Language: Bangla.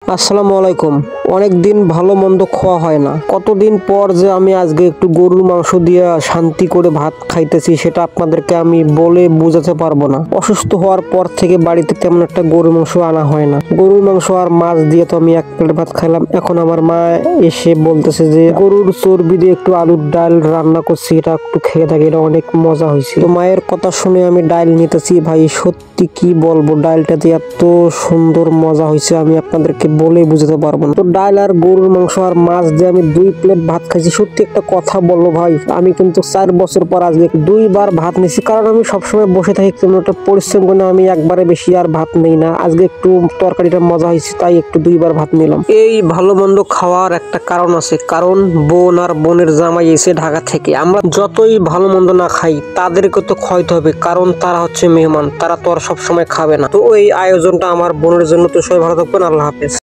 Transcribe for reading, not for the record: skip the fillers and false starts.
আসসালামু আলাইকুম। অনেকদিন ভালো মন্দ খাওয়া হয় না, কতদিন পর যে আমি আজকে একটু গরুর মাংস দিয়ে শান্তি করে ভাত খাইতেছি সেটা আপনাদেরকে আমি বলে বোঝাতে পারবো না। অসুস্থ হওয়ার পর থেকে বাড়িতে তেমন একটা গরুর মাংস আনা হয় না। গরুর মাংস আর মাছ দিয়ে তো আমি এক প্লেট ভাত খাইলাম। এখন আমার মা এসে বলতেছে যে গরুর চর্বি দিয়ে একটু আলুর ডাল রান্না করছি, এটা একটু খেয়ে থাকি, এটা অনেক মজা হয়েছে। তো মায়ের কথা শুনে আমি ডাল নিতেছি। ভাই সত্যি কি বলবো, ডালটাতে এত সুন্দর মজা হয়েছে আমি আপনাদেরকে বলে বুঝাতে পারবো না। তো ডাল আর গরুর মাংস আর মাছ দিয়ে আমি 2 প্লেট ভাত খাইছি। সত্যি একটা কথা বলবো ভাই, আমি কিন্তু 4 বছর পর আজকে 2 বার ভাত নিছি, কারণ আমি সবসময় বসে থাকি, তেমন একটা পরিশ্রম করে আমি একবারে বেশি আর ভাত নেই না। আজকে একটু তরকারিটা মজা হয়েছে তাই একটু 2 বার ভাত নিলাম। এই ভালো মন্দ খাওয়ার একটা কারণ আছে, কারণ বোন আর বোনের জামাই এসে ঢাকা থেকে। আমরা যতই ভালো মন্দ না খাই তাদেরকে তো খাইতে হবে, কারণ তারা হচ্ছে মেহমান, তারা তো আর সবসময় খাবে না। তো ওই আয়োজনটা আমার বোনের জন্য। তো সবাই ভালো থাকবেন, আল্লাহ হাফেজ।